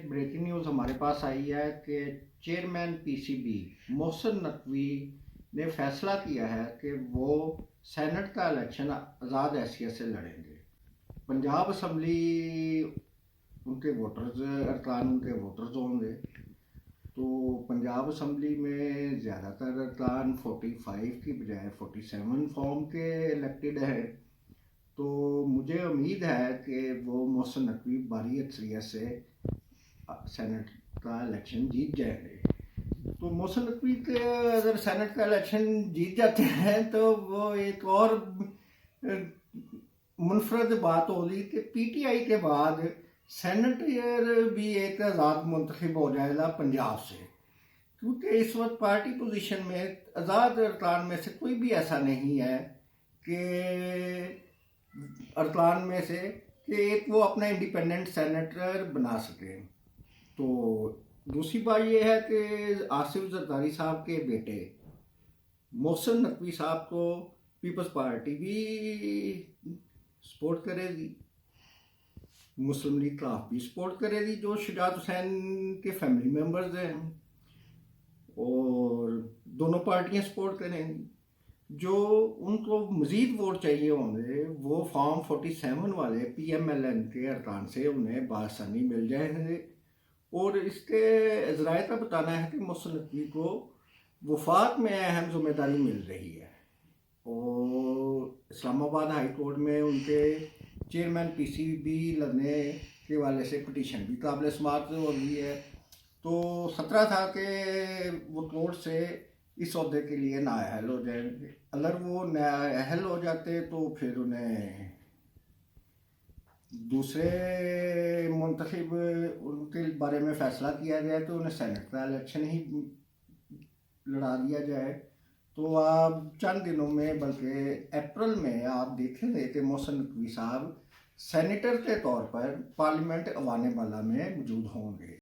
एक breaking news हमारे पास आई है कि चेयरमैन पीसीबी मोहसिन नकवी ने फैसला किया है कि वो सेनेट का इलेक्शन आज़ाद हैसियत से लड़ेंगे। पंजाब असम्बली उनके वोटर्स अरकान उनके वोटर्स होंगे, तो पंजाब असम्बली में ज़्यादातर अरकान 45 की बजाय 47 फॉर्म के इलेक्टेड हैं। तो मुझे उम्मीद है कि वो मोहसिन नकवी भारी अक्सरियत से सेनेट का इलेक्शन जीत जाएंगे। तो मोहसिन नकवी के अगर सेनेट का इलेक्शन जीत जाते हैं तो वो एक और मुनफरद बात होगी कि पीटीआई के बाद सेनेटर भी एक आज़ाद मुंतखब हो जाएगा पंजाब से, क्योंकि इस वक्त पार्टी पोजीशन में आज़ाद अरकान में से कोई भी ऐसा नहीं है कि अरकान में से कि एक वो अपना इंडिपेंडेंट सेनेटर बना सके। तो दूसरी बात यह है कि आसिफ जरदारी साहब के बेटे मोहसिन नकवी साहब को पीपल्स पार्टी भी सपोर्ट करेगी, मुस्लिम लीग काफ भी सपोर्ट करेगी जो शुजात हुसैन के फैमिली मेम्बर्स हैं, और दोनों पार्टियां सपोर्ट करेंगी। जो उनको मज़ीद वोट चाहिए होंगे वो फॉर्म 47 वाले पीएमएलएन के अरकान से उन्हें बासानी मिल जाएंगे। और इसके ज़राए का बताना है कि मोहसिन नकवी को वफाक में अहम जिम्मेदारी मिल रही है, और इस्लामाबाद हाई कोर्ट में उनके चेयरमैन पीसीबी लड़ने के वाले से पिटीशन भी काबिल समात हो रही है। तो खतरा था कि वो कोर्ट से इस अहदे के लिए नाअहल हो जाएंगे। अगर वो नाअहल हो जाते तो फिर उन्हें दूसरे मुंतखब उनके बारे में फ़ैसला किया जाए तो उन्हें सेनेट का इलेक्शन ही लड़ा दिया जाए। तो आप चंद दिनों में बल्कि अप्रैल में आप देखेंगे कि मोहसिन नकवी साहब सेनेटर के तौर पर पार्लियामेंट अवाने वाला में मौजूद होंगे।